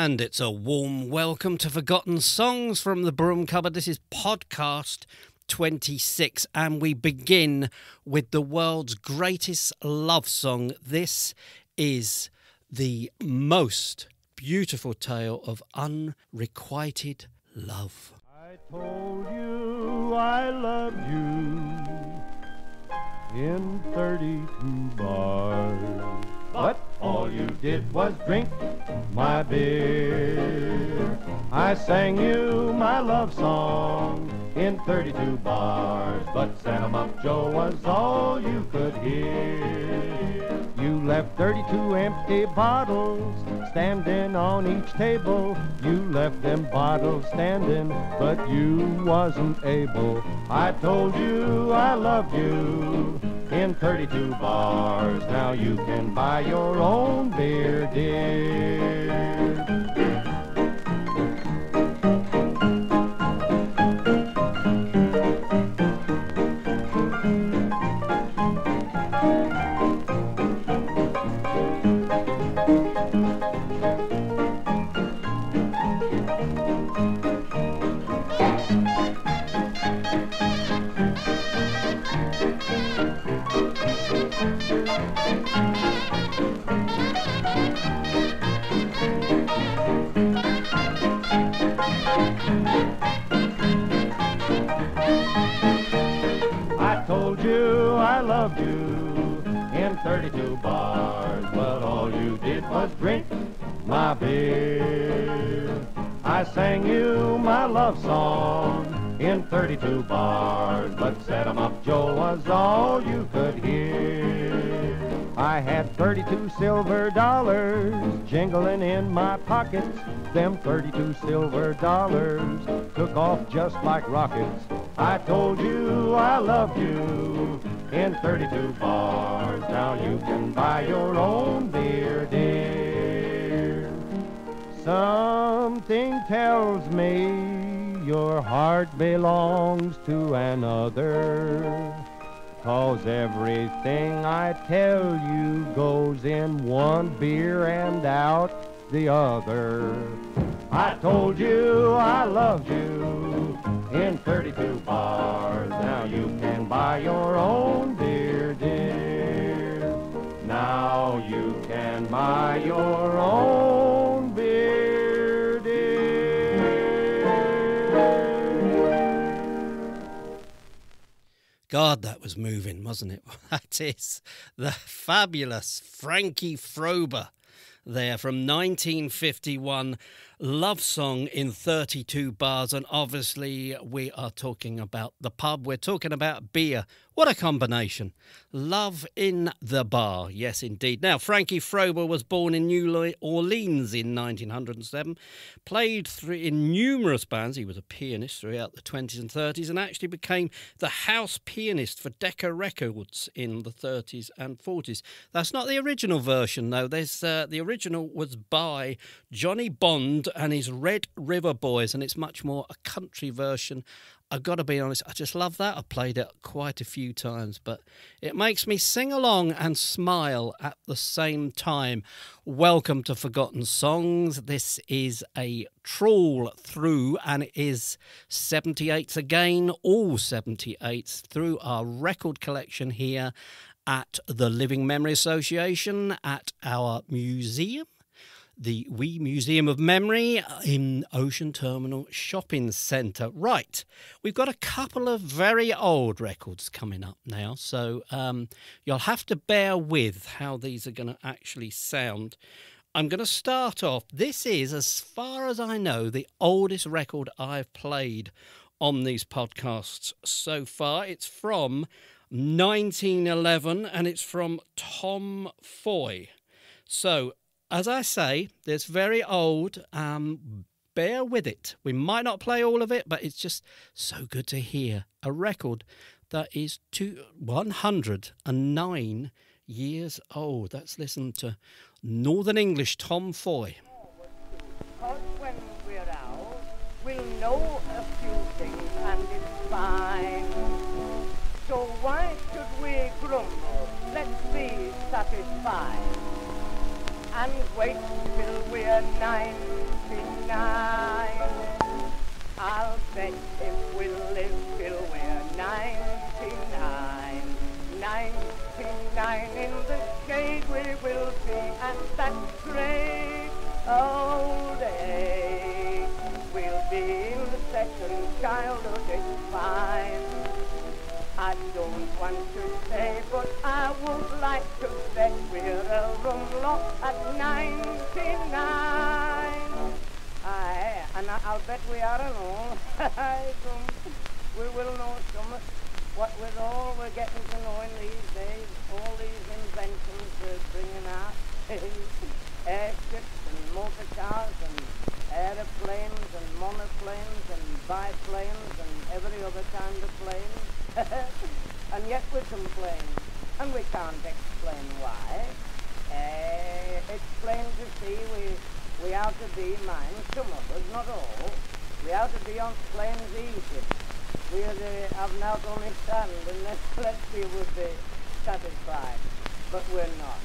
And it's a warm welcome to Forgotten Songs from the Broom Cupboard. This is podcast 26, and we begin with the world's greatest love song. This is the most beautiful tale of unrequited love. I told you I loved you in 32 bars, but all you did was drink my beer. I sang you my love song in 32 bars, but Santa Muff Joe was all you could hear. You left 32 empty bottles standing on each table. You left them bottles standing, but you wasn't able. I told you I loved you in 32 bars. Now you can buy your own beer, dear. I told you I loved you in 32 bars, but all you did was drink my beer. I sang you my love song in 32 bars, but Santa Muff Joe was all you could hear. I had 32 silver dollars jingling in my pockets. Them 32 silver dollars took off just like rockets. I told you I loved you in 32 bars. Now you can buy your own beer, dear. Something tells me your heart belongs to another, 'cause everything I tell you goes in one beer and out the other. I told you I loved you in 32 bars. Now you can buy your own beer, dear. Now you can buy your own beer, dear. God, that was moving, wasn't it? That is the fabulous Frankie Frober there from 1951, love song in 32 bars. And obviously we are talking about the pub, we're talking about beer. What a combination. Love in the bar, yes indeed. Now, Frankie Frober was born in New Orleans in 1907, played in numerous bands. He was a pianist throughout the 20s and 30s, and actually became the house pianist for Decca Records in the 30s and 40s. That's not the original version, though. The original was by Johnny Bond and his Red River Boys, and it's much more a country version. I've got to be honest, I just love that. I've played it quite a few times, but it makes me sing along and smile at the same time. Welcome to Forgotten Songs. This is a trawl through, and it is 78s again, all 78s through our record collection here at the Living Memory Association at our museum, the Museum of Memory in Ocean Terminal Shopping Centre. Right, we've got a couple of very old records coming up now, so you'll have to bear with how these are going to actually sound. I'm going to start off. This is, as far as I know, the oldest record I've played on these podcasts so far. It's from 1911, and it's from Tom Foy. So, as I say, it's very old. Bear with it. We might not play all of it, but it's just so good to hear a record that is 109 years old. Let's listen to Northern English Tom Foy. Because when we're out, we'll know a few things, and it's fine. So why should we grumble? Let's be satisfied and wait till we're 9. I'll bet if we'll live till we're 99, 99 in the shade we will be at that great old age. We'll be in the second childhood, it's fine. I don't want to say, but I would like to bet we're a room lock at 99. Aye, and I'll bet we are and all. We will know some. What with all we're getting to know in these days, all these inventions we're bringing out, airships and motor cars and aeroplanes and monoplanes and biplanes and every other kind of plane. And yet we complain, and we can't explain why. It's plain to see we ought to be, mind, some of us, not all, we ought to be on planes easy. We have not only sand, and let's see we'll be satisfied. But we're not.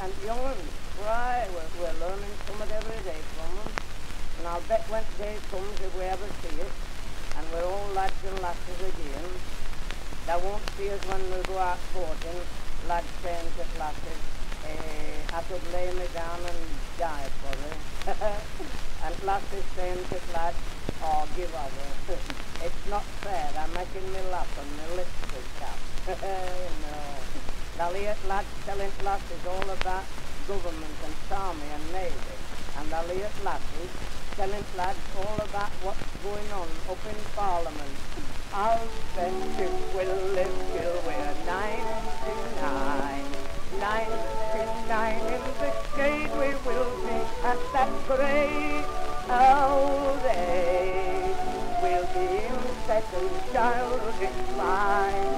And young ones, why, we're learning something every day from them. And I'll bet when day comes, if we ever see it, and we're all lads and lasses again, they won't see us when we go out courting, lads saying to lasses, I could lay me down and die for it. And lasses saying to lads, oh, give over. It's not fair, they're making me laugh and my lips will tap. No. They'll hear lads telling lasses all about government and army and navy. And they'll hear lasses telling lads all about what's going on up in Parliament. I'll bet you we'll live till we're 99. 99 in the shade we will be at that great old age. We'll be in second childhood, it's fine.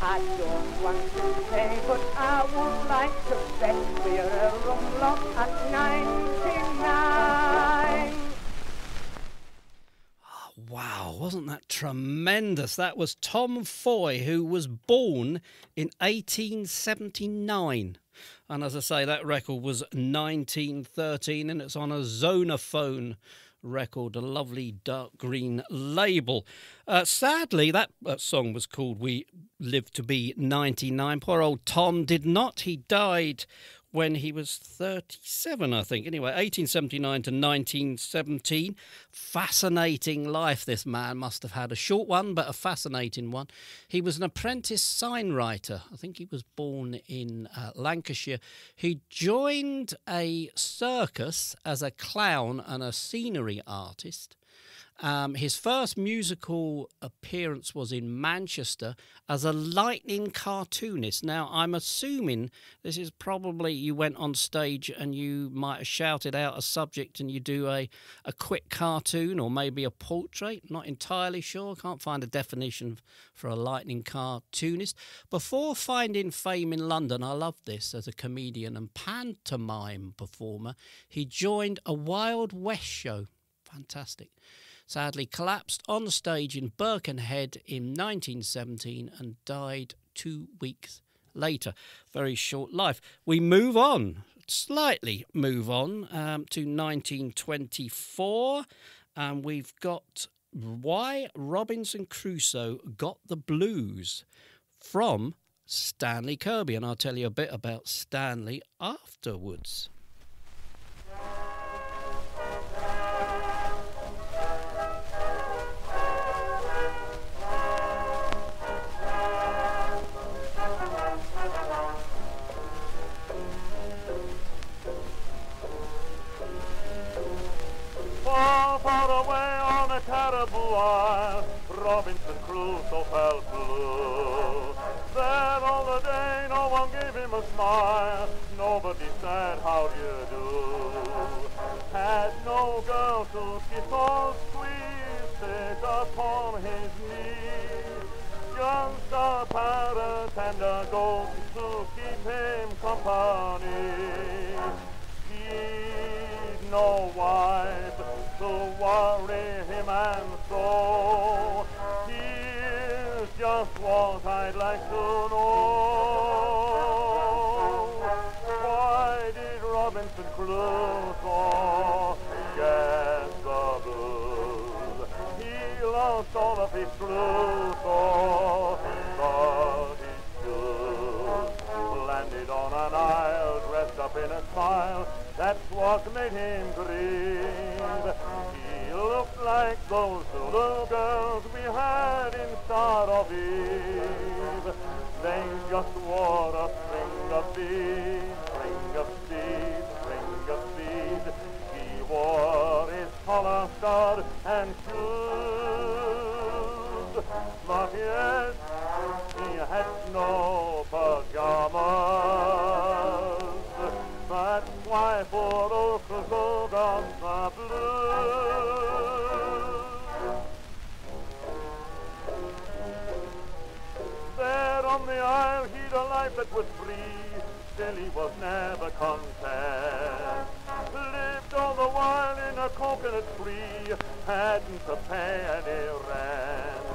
I don't want to say, but I would like to bet we're a room lock at 99. Wow, wasn't that tremendous? That was Tom Foy, who was born in 1879. And as I say, that record was 1913, and it's on a Zonophone record, a lovely dark green label. Sadly, that song was called We Live to Be 99. Poor old Tom did not. He died when he was 37, I think. Anyway, 1879 to 1917. Fascinating life this man must have had. A short one, but a fascinating one. He was an apprentice signwriter. I think he was born in Lancashire. He joined a circus as a clown and a scenery artist. His first musical appearance was in Manchester as a lightning cartoonist. Now, I'm assuming this is probably you went on stage and you might have shouted out a subject and you do a quick cartoon or maybe a portrait. Not entirely sure. Can't find a definition for a lightning cartoonist. Before finding fame in London, I loved this, as a comedian and pantomime performer, he joined a Wild West show. Fantastic. Sadly collapsed on stage in Birkenhead in 1917 and died 2 weeks later. Very short life. We move on, slightly move on to 1924, and we've got Why Robinson Crusoe Got the Blues from Stanley Kirkby, and I'll tell you a bit about Stanley afterwards. Far away on a terrible isle, Robinson Crusoe felt blue. There all the day, no one gave him a smile, nobody said, how do you do? Had no girl to kiss or squeeze, sit upon his knee. Just a parrot and a ghost to keep him company. He'd no wife to worry him, and so here's just what I'd like to know. Why did Robinson Crusoe get his flute, oh, but he stood, landed on an isle, dressed up in a smile. That's what made him grieve. He looked like those little girls we had in Star of Eve. They just wore a string of beads, string of beads, string of beads. He wore his collar stud and shoes. But yes, he had no pajamas. That's why poor old Crusoe got the blues. There on the isle he'd a life that was free, still he was never content. Lived all the while in a coconut tree, hadn't to pay any rent.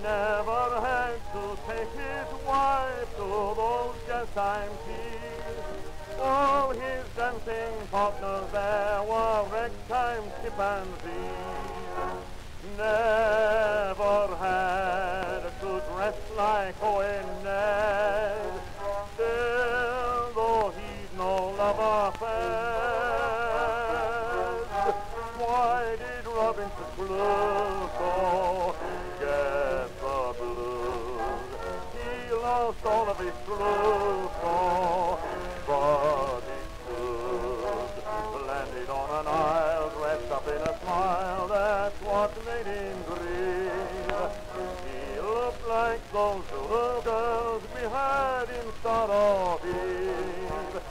Never had to take his wife to those jazz-time teas. All his dancing partners there were ragtime chimpanzees. Never had to dress like Owen Ned, still though he'd no love affairs. Why did Robinson Crusoe get the blues? He lost all of his Crusoe, but he stood, landed on an isle, dressed up in a smile. That's what made him grieve. He looked like those little girls we had in Star of Eve.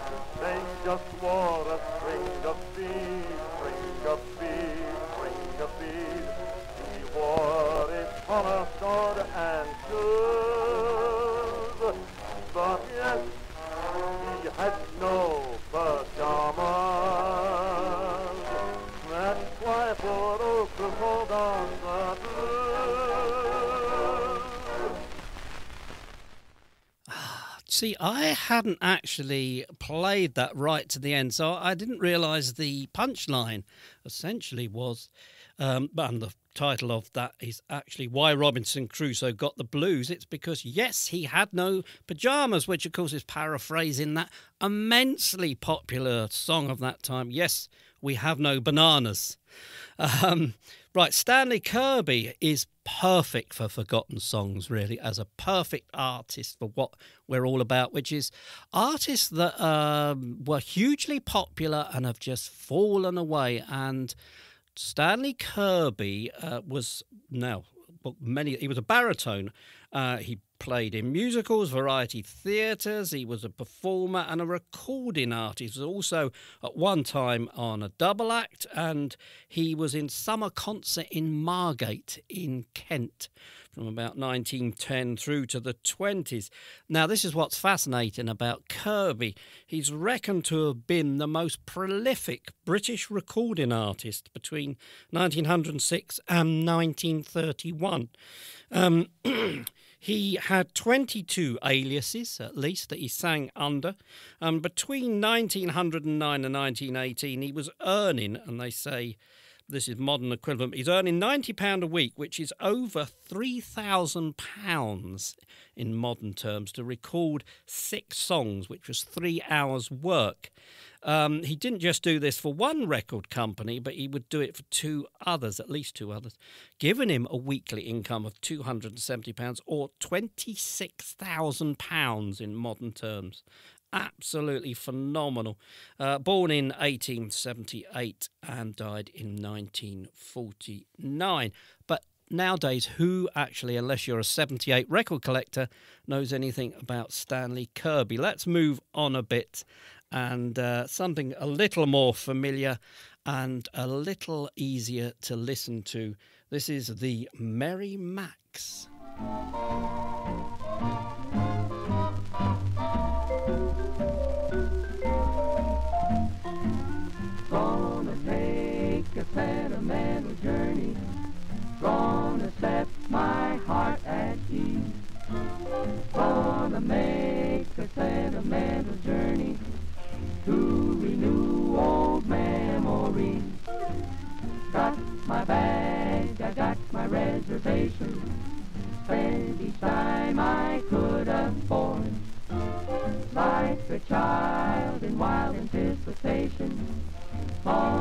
They just wore a string of beads, string of beads, string of beads. He wore his collar stud and shoes. But yes, he had no pajamas. That's why poor old Crusoe got the blues. See, I hadn't actually played that right to the end, so I didn't realise the punchline essentially was, and the title of that is actually Why Robinson Crusoe Got the Blues. It's because, yes, he had no pyjamas, which, of course, is paraphrasing that immensely popular song of that time, Yes, We Have No Bananas. Right, Stanley Kirkby is perfect for forgotten songs, really, as a perfect artist for what we're all about, which is artists that were hugely popular and have just fallen away. And Stanley Kirkby he was a baritone. He played in musicals, variety theatres. He was a performer and a recording artist. He was also at one time on a double act, and he was in summer concert in Margate in Kent from about 1910 through to the 20s. Now, this is what's fascinating about Kirkby. He's reckoned to have been the most prolific British recording artist between 1906 and 1931. He had 22 aliases, at least, that he sang under. Between 1909 and 1918, he was earning, and they say this is modern equivalent, he's earning £90 a week, which is over £3,000 in modern terms, to record 6 songs, which was 3 hours' work. He didn't just do this for one record company, but he would do it for 2 others, at least 2 others, giving him a weekly income of £270 or £26,000 in modern terms. Absolutely phenomenal. Born in 1878 and died in 1949. But nowadays, who actually, unless you're a 78 record collector, knows anything about Stanley Kirkby? Let's move on a bit. And something a little more familiar and a little easier to listen to. This is the Merry Macs. Gonna take a sentimental journey, gonna set my heart at ease. Gonna make a sentimental journey to renew old memories. Got my bag, I got my reservations,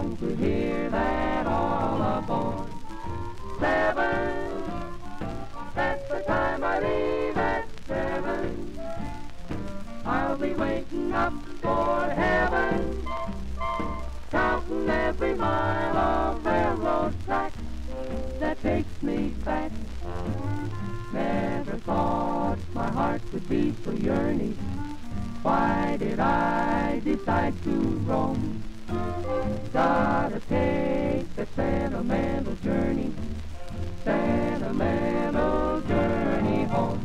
long to hear that all aboard. 7, that's the time I leave at 7. I'll be waiting up for heaven, counting every mile of railroad track that takes me back. Never thought my heart would be so yearning. Why did I decide to roam? Gotta take a sentimental journey, sentimental journey home.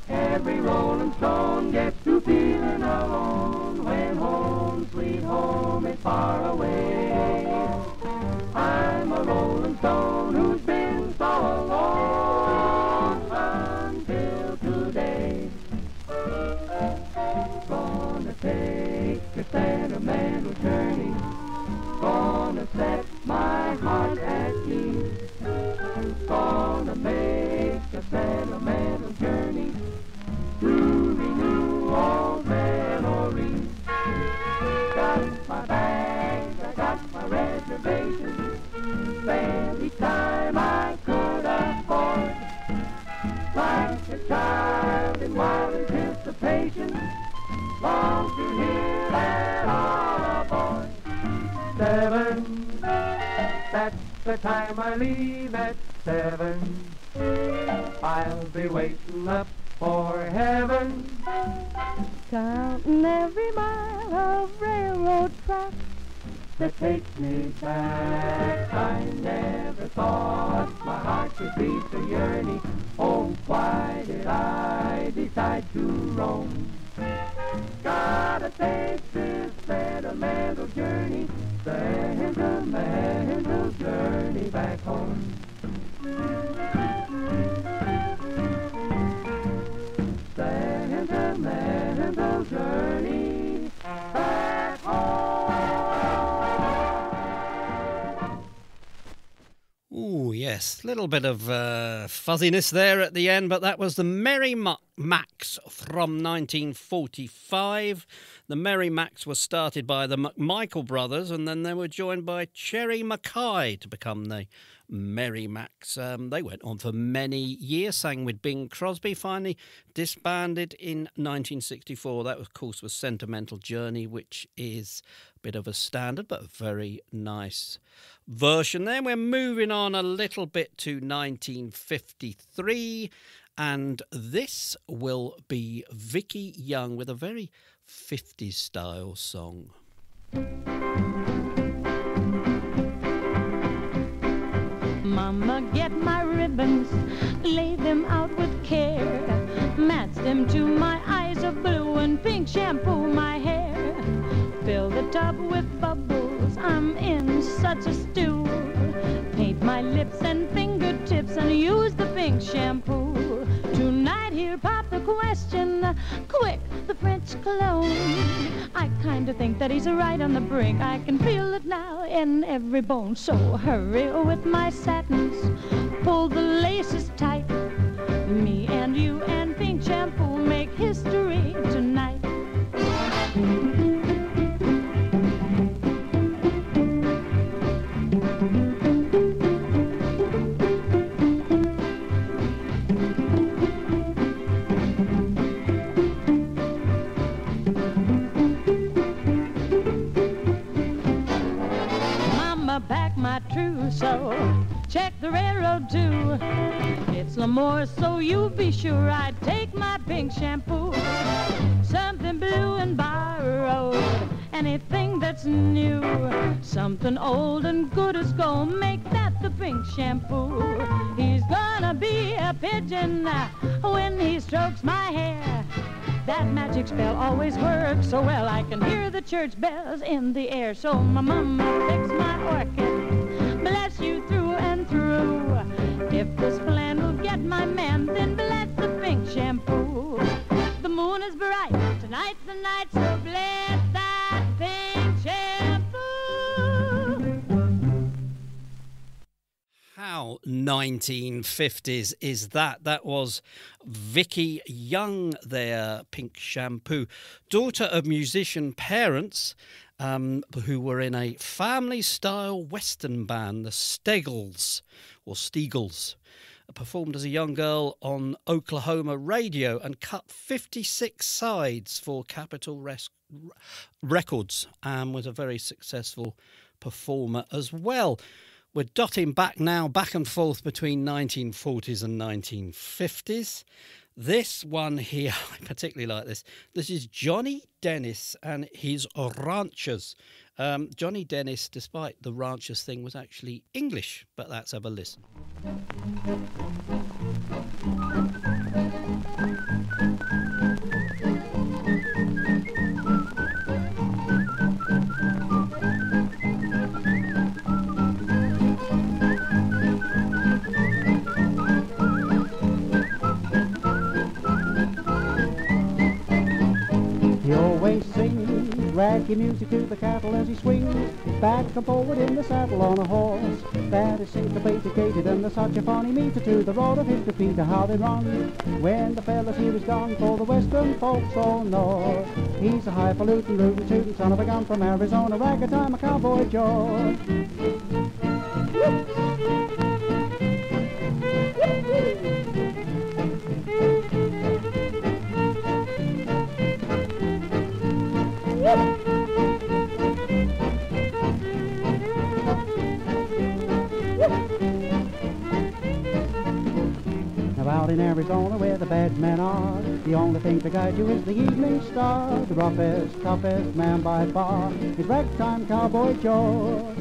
Every rolling stone gets to feeling alone when home, sweet home is far away. I'm a rolling stone who's been so alone until today. Gonna take a sentimental journey, gonna set my heart at ease. Gonna make a sentimental journey to renew old memories. Got my bags, I got my reservations, spend each time I could afford. Like a child in wild anticipation, long to hear that all aboard. 7, that's the time I leave at 7. I'll be waiting up for heaven, counting every mile of railroad track that takes me back. I never thought my heart could be so yearning. Oh, why did I decide to roam? Gotta take this sentimental journey, sentimental journey back home. Sentimental journey back home. Ooh, yes, little bit of fuzziness there at the end, but that was the Merry Macks from 1945. The Merry Macks was started by the McMichael brothers, and then they were joined by Cherry Mackay to become the Merry Macks. They went on for many years, sang with Bing Crosby, finally disbanded in 1964. That, of course, was Sentimental Journey, which is a bit of a standard, but a very nice version. Then we're moving on a little bit to 1953, and this will be Vicky Young with a very 50s style song. Mama, get my ribbons, lay them out with care, match them to my eyes of blue and pink, shampoo my hair, fill the tub with bubbles, I'm in such a stew, paint my lips and fingertips and use the pink shampoo. Tonight here pop the question, quick, the French cologne. I kinda think that he's right on the brink, I can feel it now in every bone. So hurry with my satins, pull the laces tight. Me and you and pink shampoo make history tonight. My trousseau, check the railroad too. It's L'Amour, so you be sure I take my pink shampoo. Something blue and borrowed, anything that's new. Something old and good as gold, make that the pink shampoo. He's gonna be a pigeon when he strokes my hair. That magic spell always works so well, I can hear the church bells in the air. So my mama fix my orchid, bless you through and through. If this plan will get my man, then bless the pink shampoo. The moon is bright, tonight's the night, so bless that pink shampoo. Wow, 1950s is that. That was Vicky Young there, Pink Shampoo. Daughter of musician parents who were in a family-style Western band, the Steggles, or Steagles. Performed as a young girl on Oklahoma radio and cut 56 sides for Capitol Records and was a very successful performer as well. We're dotting back now, back and forth between 1940s and 1950s. This one here, I particularly like this. This is Johnny Dennis and his Ranchers. Johnny Dennis, despite the Ranchers thing, was actually English, but let's have a listen. He always sings raggy music to the cattle as he swings back and forward in the saddle on a horse that is syncopated, gated, and there's such a funny meter to the roar of his repeater, how they run when the fellas here is gone for the western folks all know. He's a highfalutin, rootin', tootin' son of a gun from Arizona, ragtime a cowboy Joe. Out in Arizona where the bad men are, the only thing to guide you is the evening star. The roughest, toughest man by far is ragtime cowboy Joe.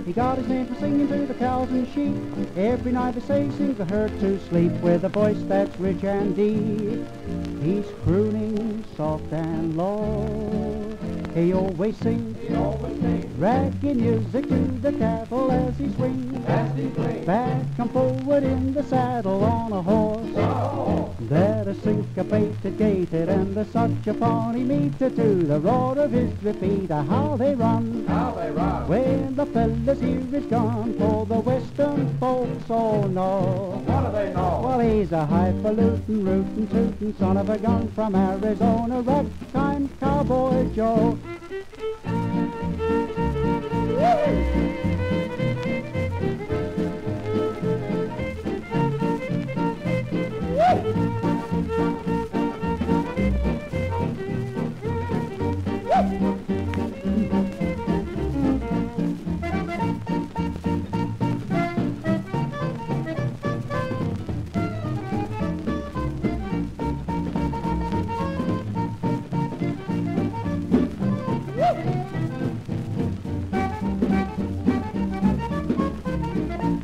He got his name for singing to the cows and sheep. Every night they say he sings the herd to sleep with a voice that's rich and deep. He's crooning soft and low. He always sings raggy music to the cattle as he swings back and forward in the saddle on a horse that is syncopated, gated, and there's such a funny meter to the roar of his repeater, how they run when the fellas here is gone for the western folks all know. What do they know? Well, he's a highfalutin, rootin', tootin' son of a gun from Arizona, ragtime cowboy Joe.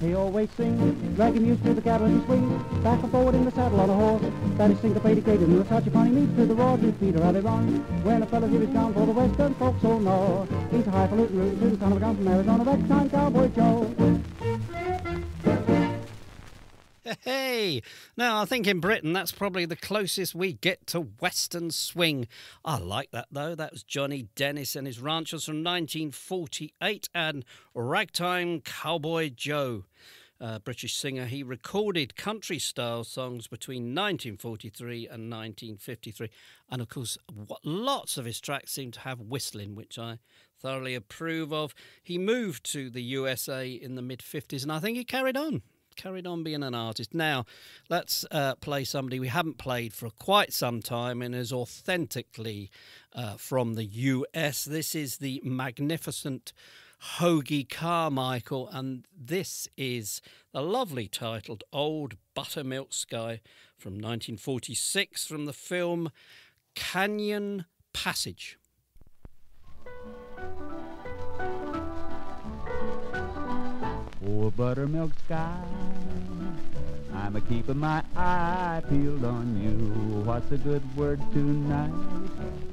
He always sings raggy music to the cattle as he swings back and forward in the saddle on a horse that is syncopated, gated, and such a funny meter to the roar of his beater, how they run when a fella here is gone for the western folks all know. He's a highfalutin, rootin', son of a gun from Arizona, ragtime cowboy Joe. Hey, now I think in Britain that's probably the closest we get to Western swing. I like that though. That was Johnny Dennis and his Ranchers from 1948 and Ragtime Cowboy Joe. British singer. He recorded country-style songs between 1943 and 1953. And, of course, lots of his tracks seem to have whistling, which I thoroughly approve of. He moved to the USA in the mid-50s, and I think he carried on being an artist. Now, let's play somebody we haven't played for quite some time and is authentically from the US. This is the magnificent Hoagy Carmichael, and this is the lovely titled Old Buttermilk Sky from 1946 from the film Canyon Passage. Oh, buttermilk sky, I'm a-keeping my eye peeled on you. What's a good word tonight?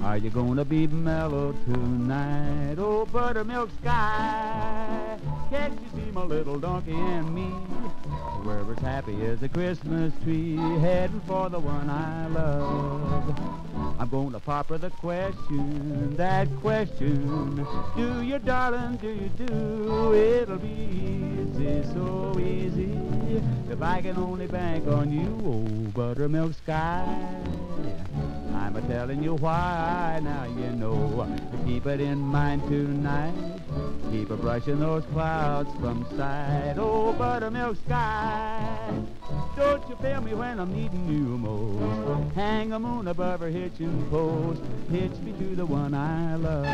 Are you gonna be mellow tonight? Oh, buttermilk sky, Can't you see my little donkey and me? We're as happy as a Christmas tree, heading for the one I love. I'm gonna pop her the question, that question. Do you, darling, do you do? It'll be easy, so easy, if I can only bank on you, oh buttermilk sky. I'm a-telling you why, now you know. Keep it in mind tonight. Keep a-brushing those clouds from sight. Oh, buttermilk sky, don't you fail me when I'm needing you most. Hang a moon above her hitching post. Hitch me to the one I love.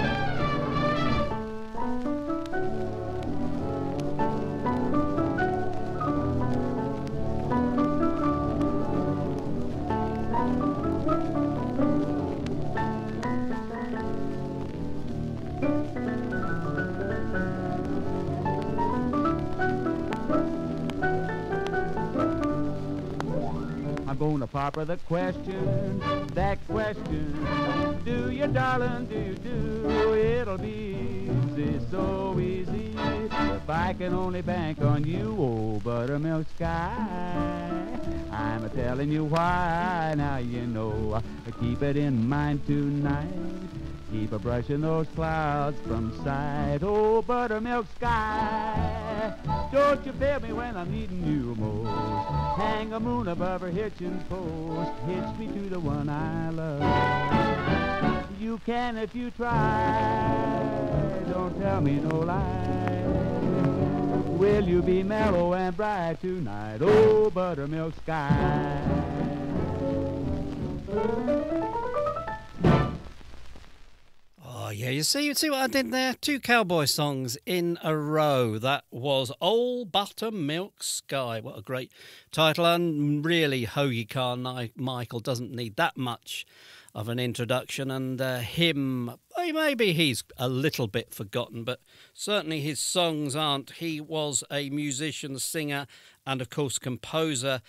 I'm gonna pop her the question, that question. Do you, darling, do you do? It'll be easy, so easy, if I can only bank on you, oh buttermilk sky. I'm a-telling you why, now you know. Keep it in mind tonight. Keep a-brushing those clouds from sight. Oh, buttermilk sky, don't you fail me when I'm needing you most. Hang a moon above her hitching post. Hitch me to the one I love. You can if you try. Don't tell me no lie. Will you be mellow and bright tonight? Oh, buttermilk sky. Oh, yeah, you see what I did there? 2 cowboy songs in a row. That was Old Buttermilk Sky. What a great title. And really, Hoagy Carmichael doesn't need that much of an introduction. And him, maybe he's a little bit forgotten, but certainly his songs aren't. He was a musician, singer, and, of course, composer.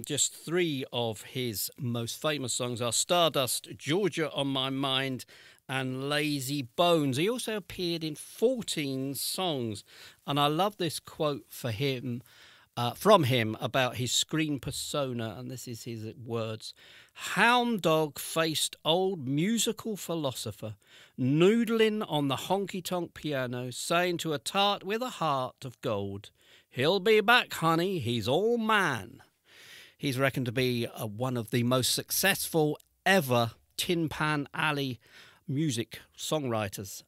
Just 3 of his most famous songs are Stardust, Georgia on My Mind, and Lazy Bones. He also appeared in 14 songs, and I love this quote from him about his screen persona, and this is his words. Hound dog-faced old musical philosopher, noodling on the honky-tonk piano, saying to a tart with a heart of gold, "He'll be back, honey, he's all man." He's reckoned to be one of the most successful ever Tin Pan Alley music songwriters.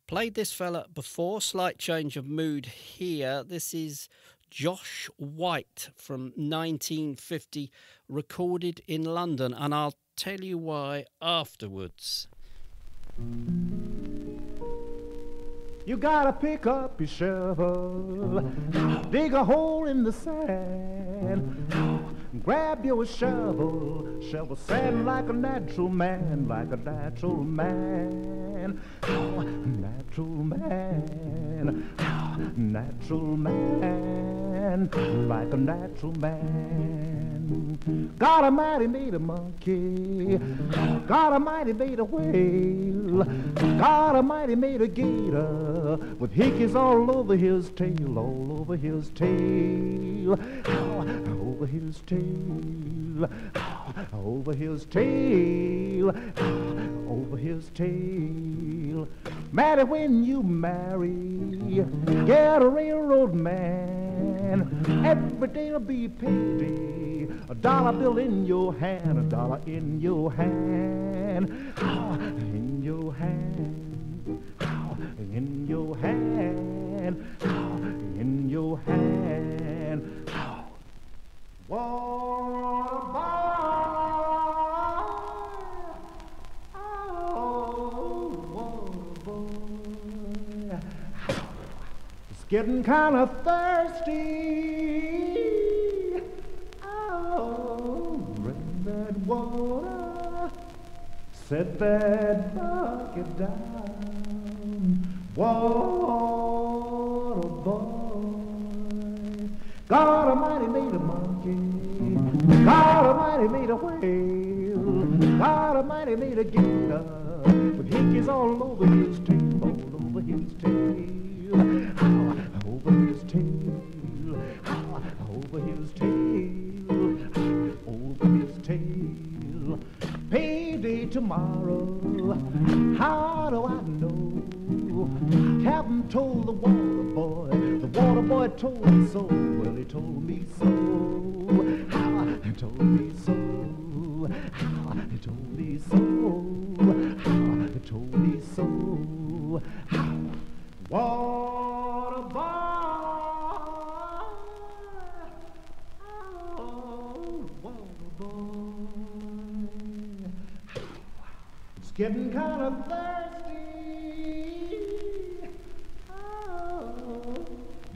Played this fella before. Slight change of mood here. This is Josh White from 1950, recorded in London, and I'll tell you why afterwards. You gotta pick up your shovel, dig a hole in the sand, grab your shovel sand like a natural man, like a natural man, natural man, natural man, like a natural man. God Almighty made a monkey, God Almighty made a whale, God Almighty made a gator with hickeys all over his tail, all over his tail, over his tail, over his tail, over his tail. Matter when you marry, get a railroad man. Every day'll be payday, a dollar bill in your hand, a dollar in your hand, in your hand, in your hand, in your hand. Water boy, oh, water boy, it's getting kind of thirsty. Oh, bring that water, set that bucket down. Water boy, God Almighty made a monkey, God Almighty made a whale, God Almighty made a gator with hickeys all over his tail, all over his tail. How do I know? Captain told the water boy told me so. Well, he told me so. How he told me so. How he told me so. How he told me so. How water boy. Oh, water boy. It's getting kind of thirsty.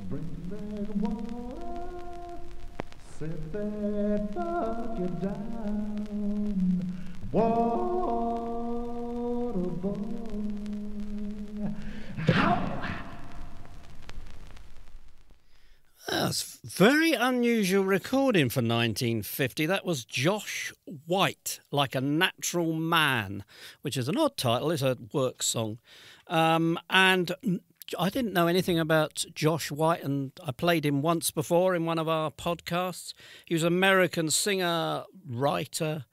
Bring that water, set that bucket down, water boy. That's very unusual recording for 1950. That was Josh White, Like a Natural Man, which is an odd title. It's a work song. And I didn't know anything about Josh White, and I played him once before in one of our podcasts. He was an American singer, writer,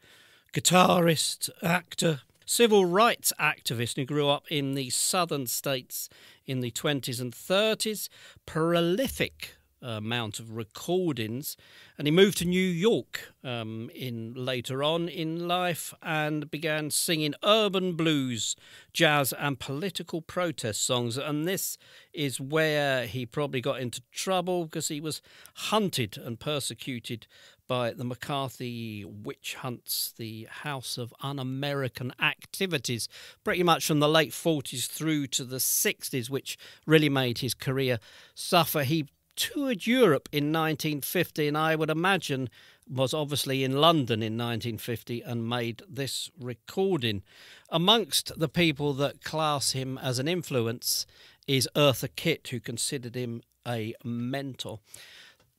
guitarist, actor, civil rights activist who grew up in the southern states in the 20s and 30s. Prolific amount of recordings, and he moved to New York later on in life and began singing urban blues, jazz and political protest songs. And this is where he probably got into trouble, because he was hunted and persecuted by the McCarthy witch hunts, the House of Un-American Activities, pretty much from the late 40s through to the 60s, which really made his career suffer. He toured Europe in 1950, and I would imagine was obviously in London in 1950 and made this recording. Amongst the people that class him as an influence is Eartha Kitt, who considered him a mentor.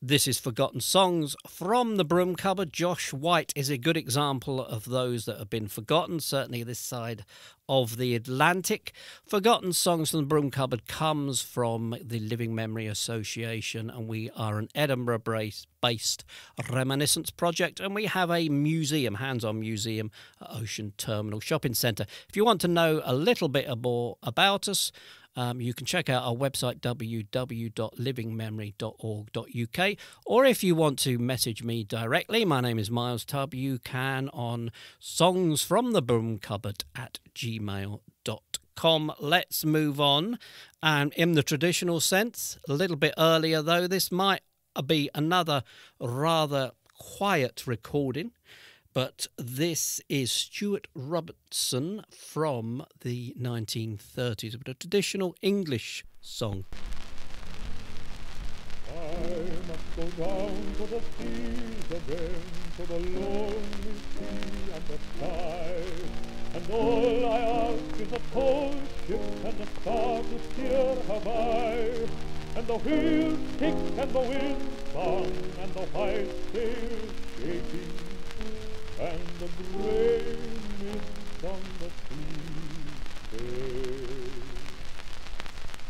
This is Forgotten Songs from the Broom Cupboard. Josh White is a good example of those that have been forgotten, certainly this side of the Atlantic. Forgotten Songs from the Broom Cupboard comes from the Living Memory Association, and we are an Edinburgh-based reminiscence project, and we have a museum, hands-on museum at Ocean Terminal Shopping Centre. If you want to know a little bit more about us, you can check out our website, www.livingmemory.org.uk, or if you want to message me directly, my name is Miles Tubb, you can on songsfromthebroomcupboard@gmail.com. Let's move on. And in the traditional sense, a little bit earlier though, this might be another rather quiet recording, but this is Stuart Robertson from the 1930s, but a traditional English song. I must go down to the seas again, to the lonely sea and the sky. And all I ask is a tall ship and a star to steer her by. And the wheels tick and the wind song and the white sails shaking. And the grey mist on the sea stays,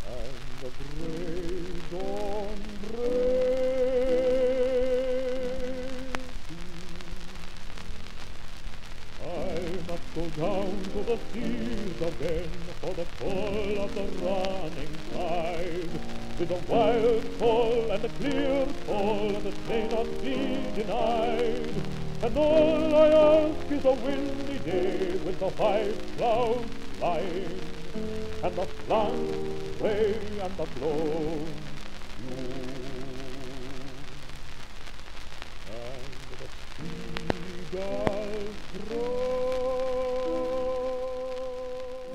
and the grey dawn breaks. I must go down to the seas again for the pull of the running tide, with the wild pull and the clear pull that may not be denied. And all I ask is a windy day with the white clouds flying, and the slant spray and the blown dew, and the seagulls crow.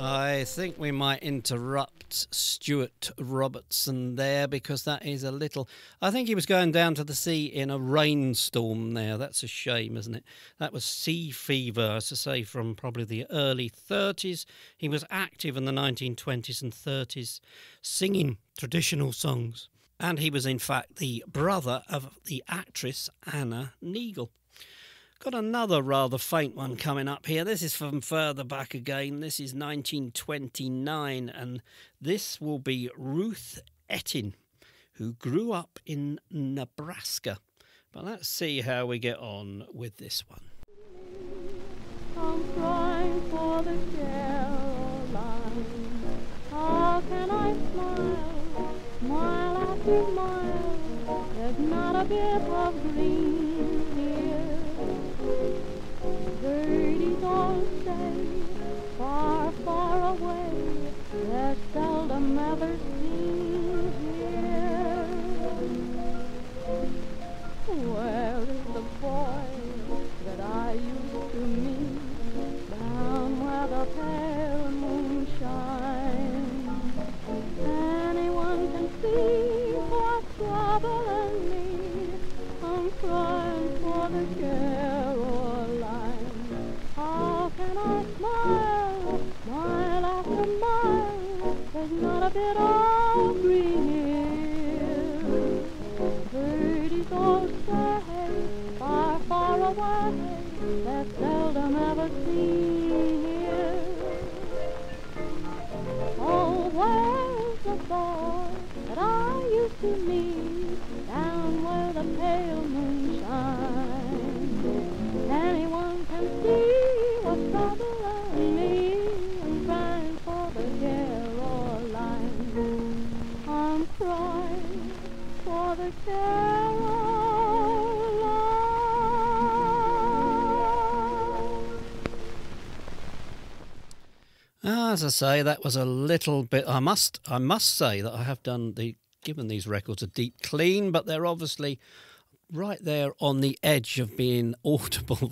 I think we might interrupt Stuart Robertson there, because that is a little... I think he was going down to the sea in a rainstorm there. That's a shame, isn't it? That was sea fever, as I say, from probably the early 30s. He was active in the 1920s and 30s, singing traditional songs. And he was, in fact, the brother of the actress Anna Neagle. Got another rather faint one coming up here. This is from further back again. This is 1929, and this will be Ruth Etting, who grew up in Nebraska. But let's see how we get on with this one. I'm crying for the Caroline. bit of green here. Birdies all say, far, far away, they're seldom ever seen here. Where is the boy that I used to meet down where the pale moon shines? Anyone can see what's troubling me. I'm crying for the Caroline. How can I smile, mile after mile? There's not a bit of green here. Birdies all say, far, far away, they're seldom ever seen here. Oh, where's the boy that I used to meet down where the pale moon shines? Anyone can see what's troubling me. I'm crying for the Caroline. I'm crying for the Caroline. As I say, that was a little bit. I must say that I have given these records a deep clean, but they're obviously right there on the edge of being audible.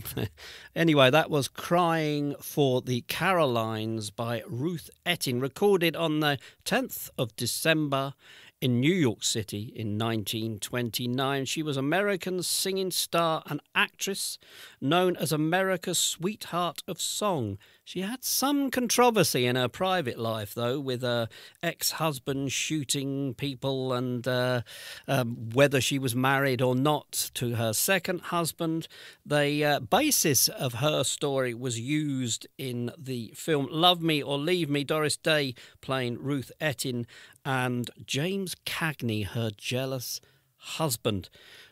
Anyway, that was Crying for the Carolines by Ruth Etting, recorded on the 10th of December in New York City in 1929. She was American singing star and actress, known as America's Sweetheart of Song. She had some controversy in her private life, though, with her ex-husband shooting people and whether she was married or not to her second husband. The basis of her story was used in the film Love Me or Leave Me, Doris Day playing Ruth Etting, and James Cagney, her jealous husband.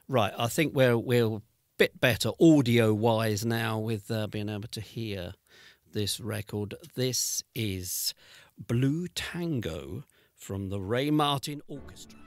Right, I think we're a bit better audio-wise now with being able to hear this record. This is Blue Tango from the Ray Martin Orchestra.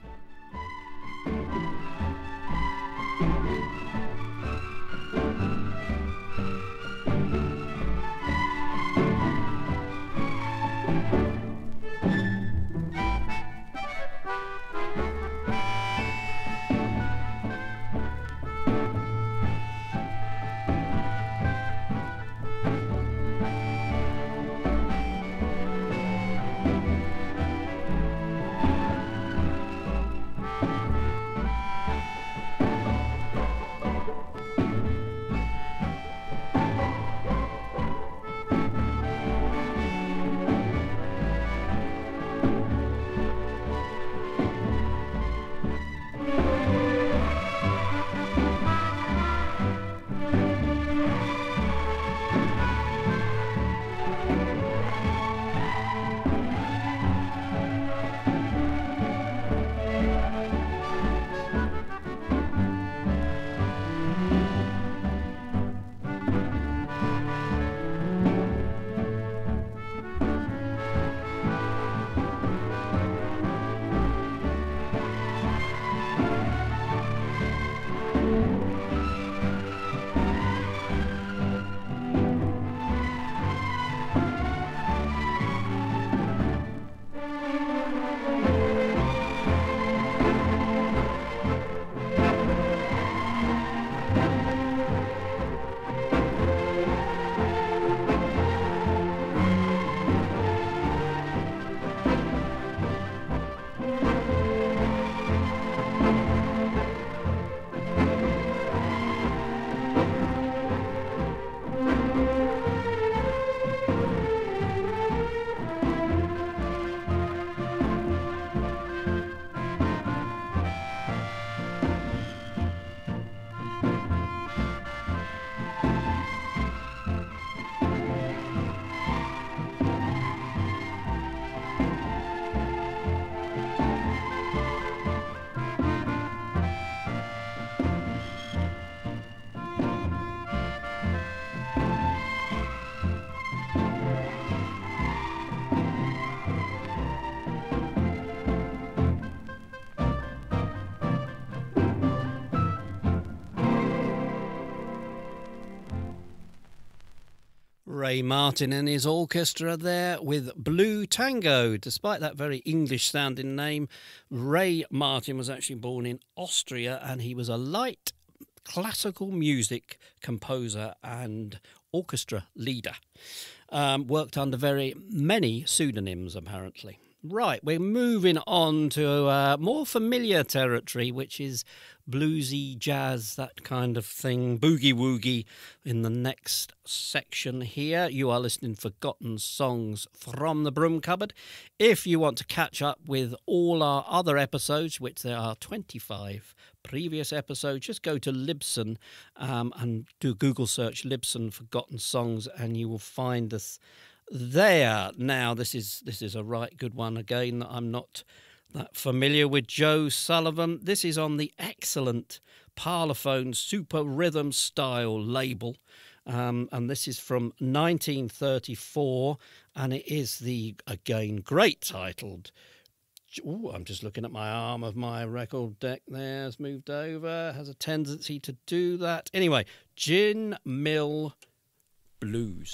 Ray Martin and his orchestra there with Blue Tango. Despite that very English-sounding name, Ray Martin was actually born in Austria, and he was a light classical music composer and orchestra leader. Worked under very many pseudonyms, apparently. Right, we're moving on to more familiar territory, which is bluesy, jazz, that kind of thing, boogie-woogie in the next section here. You are listening to Forgotten Songs from the Broom Cupboard. If you want to catch up with all our other episodes, which there are 25 previous episodes, just go to Libsyn and do a Google search Libsyn Forgotten Songs, and you will find us there. Now, this is a right good one again. I'm not that familiar with Joe Sullivan. This is on the excellent Parlophone Super Rhythm Style label, and this is from 1934, and it is the, again, great titled... Ooh, I'm just looking at my arm of my record deck there. It's moved over. Has a tendency to do that. Anyway, Gin Mill Blues.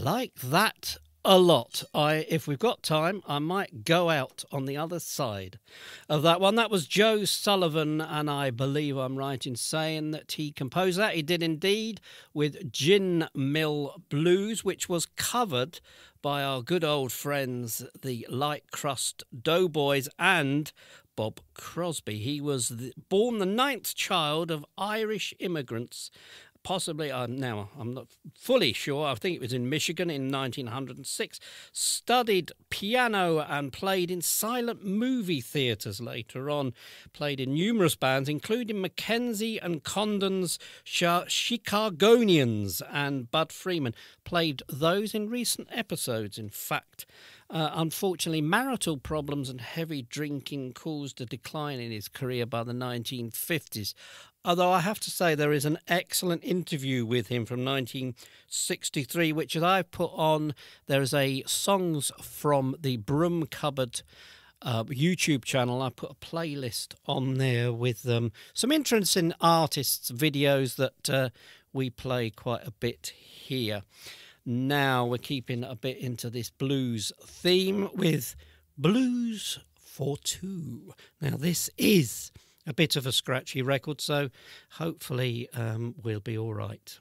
Like that a lot. If we've got time, I might go out on the other side of that one. That was Joe Sullivan, and I believe I'm right in saying that he composed that. He did indeed, with Gin Mill Blues, which was covered by our good old friends, the Light Crust Doughboys and Bob Crosby. He was born the 9th child of Irish immigrants, possibly, I'm not fully sure, I think it was in Michigan in 1906, studied piano and played in silent movie theatres later on, played in numerous bands, including Mackenzie and Condon's Chicagonians, and Bud Freeman played those in recent episodes, in fact. Unfortunately, marital problems and heavy drinking caused a decline in his career by the 1950s. Although I have to say there is an excellent interview with him from 1963, which I've put on. There is a Songs from the Broom Cupboard YouTube channel. I put a playlist on there with some interesting artists' videos that we play quite a bit here. Now we're keeping a bit into this blues theme with Blues for Two. Now this is a bit of a scratchy record, so hopefully we'll be all right.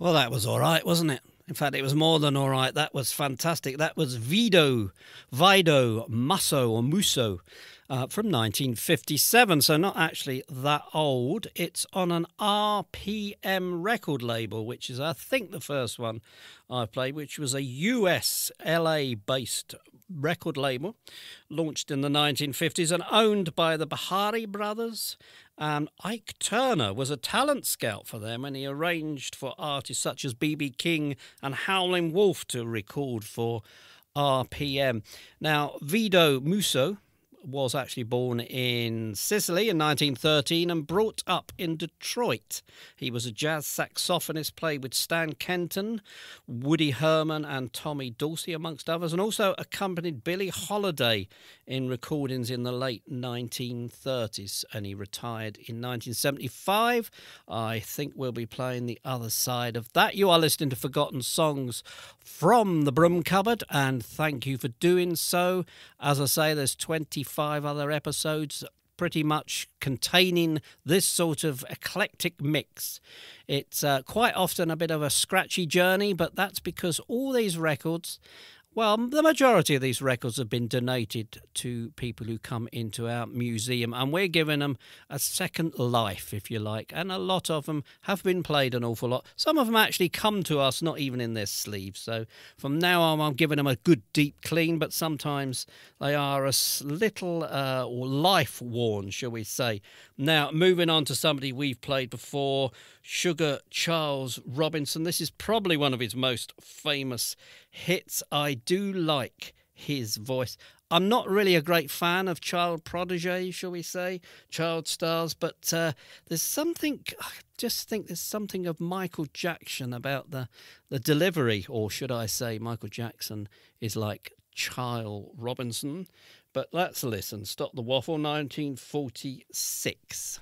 Well, that was all right, wasn't it? In fact, it was more than all right. That was fantastic. That was Vido Musso from 1957, so not actually that old. It's on an RPM record label, which is, I think, the first one I played, which was a US, LA-based record label, launched in the 1950s and owned by the Bahari brothers. And Ike Turner was a talent scout for them, and he arranged for artists such as B.B. King and Howlin' Wolf to record for RPM. Now, Vido Musso was actually born in Sicily in 1913 and brought up in Detroit. He was a jazz saxophonist, played with Stan Kenton, Woody Herman and Tommy Dorsey, amongst others, and also accompanied Billie Holiday in recordings in the late 1930s, and he retired in 1975. I think we'll be playing the other side of that. You are listening to Forgotten Songs from the Broom Cupboard, and thank you for doing so. As I say, there's 25 other episodes pretty much containing this sort of eclectic mix. It's quite often a bit of a scratchy journey, but that's because all these records, well, the majority of these records have been donated to people who come into our museum, and we're giving them a second life, if you like, and a lot of them have been played an awful lot. Some of them actually come to us not even in their sleeves, so from now on I'm giving them a good deep clean, but sometimes they are a little or life-worn, shall we say. Now, moving on to somebody we've played before, Sugar Charles Robinson. This is probably one of his most famous hits. I do like his voice. I'm not really a great fan of child prodigy, shall we say, child stars, but there's something, I just think there's something of Michael Jackson about the delivery, or should I say Michael Jackson is like Child Robinson. But let's listen. Stop the Waffle, 1946.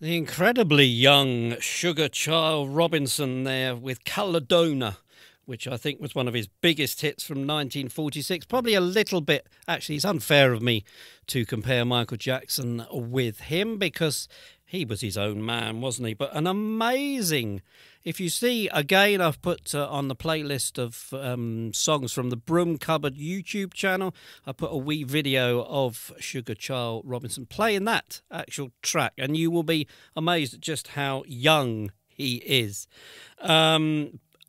The incredibly young Sugar Child Robinson there with Caladona, which I think was one of his biggest hits from 1946. Probably a little bit, actually, it's unfair of me to compare Michael Jackson with him because he was his own man, wasn't he? But an amazing, if you see, again, I've put on the playlist of songs from the Broom Cupboard YouTube channel, I put a wee video of Sugar Child Robinson playing that actual track, and you will be amazed at just how young he is.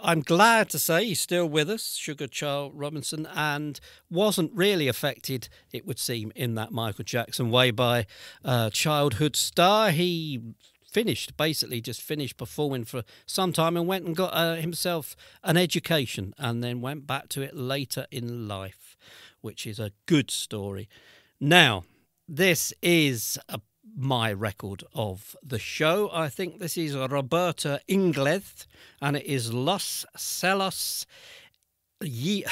I'm glad to say he's still with us, Sugar Child Robinson, and wasn't really affected, it would seem, in that Michael Jackson way by childhood star. He basically just finished performing for some time and went and got himself an education and then went back to it later in life, which is a good story. Now, this is my record of the show. I think this is Roberto Inglez, and it is Los Celos y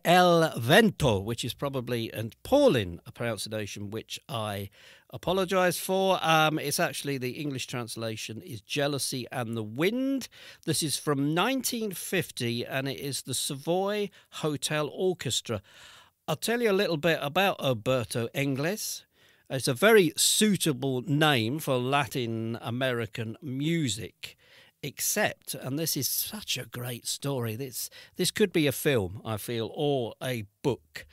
el Viento, which is probably an appalling pronunciation, which I apologise for. It's actually, the English translation is Jealousy and the Wind. This is from 1950, and it is the Savoy Hotel Orchestra. I'll tell you a little bit about Roberto Inglez. It's a very suitable name for Latin American music, except, and this is such a great story, this could be a film, I feel, or a book.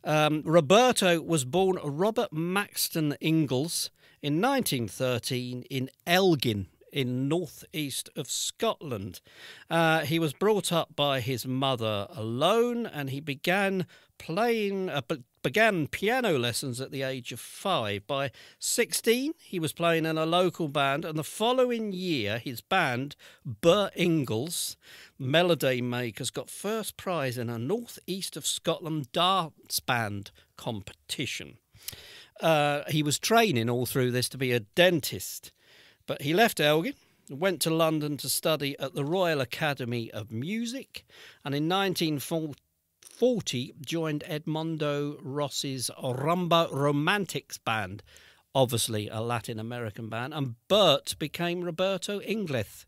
Roberto was born Robert Maxtone Ingles in 1913 in Elgin, in northeast of Scotland. He was brought up by his mother alone, and he began piano lessons at the age of 5. By 16, he was playing in a local band, and the following year, his band, Burt Ingles Melody Makers, got first prize in a northeast of Scotland dance band competition. He was training all through this to be a dentist. But he left Elgin, went to London to study at the Royal Academy of Music, and in 1940 joined Edmondo Rossi's Rumba Romantics band, obviously a Latin American band, and Bert became Roberto Inglez.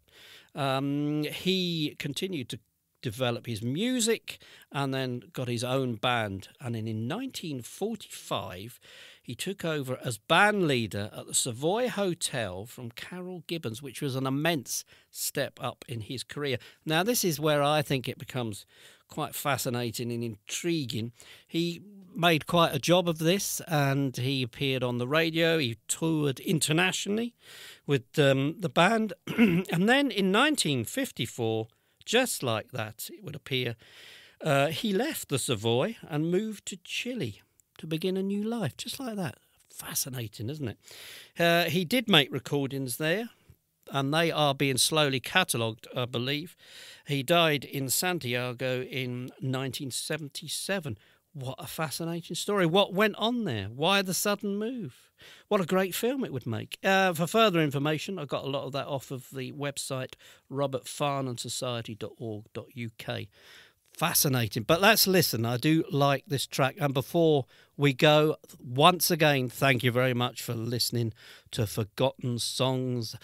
He continued to develop his music and then got his own band, and then in 1945 he took over as band leader at the Savoy Hotel from Carol Gibbons, which was an immense step up in his career. Now, this is where I think it becomes quite fascinating and intriguing. He made quite a job of this, and he appeared on the radio. He toured internationally with the band. And then in 1954, just like that, it would appear, he left the Savoy and moved to Chile to begin a new life, just like that. Fascinating, isn't it? He did make recordings there, and they are being slowly catalogued, I believe. He died in Santiago in 1977. What a fascinating story. What went on there? Why the sudden move? What a great film it would make. For further information, I got a lot of that off of the website robertfarnansociety.org.uk. Fascinating. But let's listen. I do like this track. And before we go, once again, thank you very much for listening to Forgotten Songs.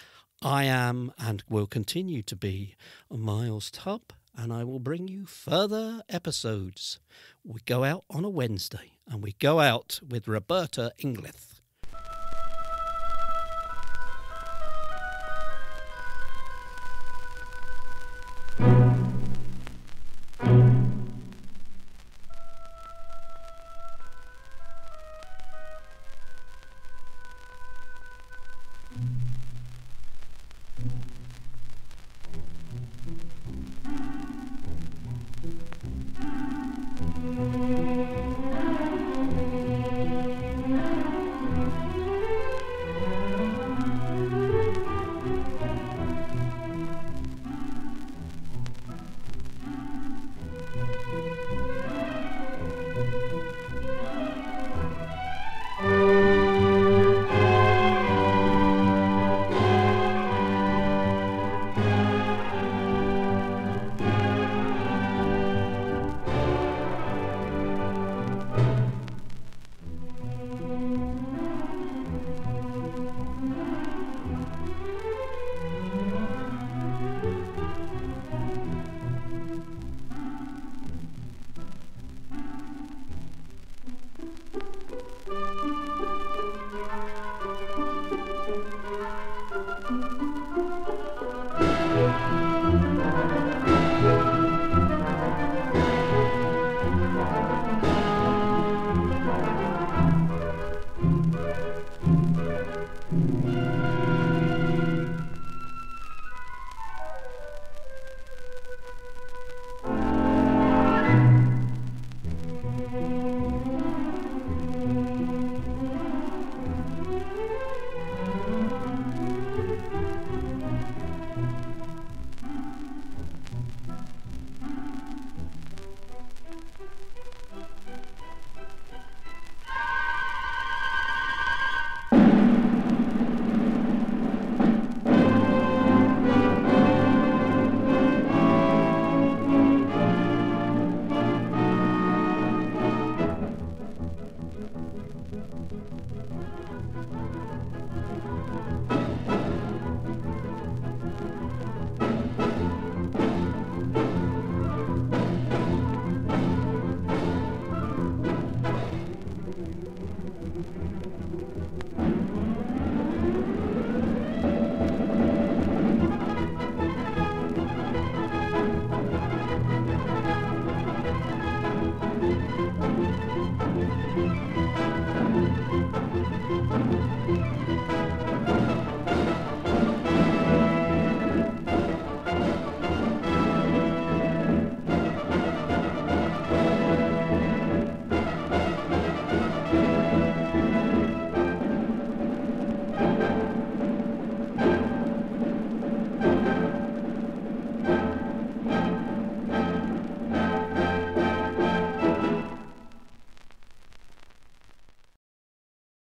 I am and will continue to be Miles Tubb, and I will bring you further episodes. We go out on a Wednesday, and we go out with Roberto Inglez.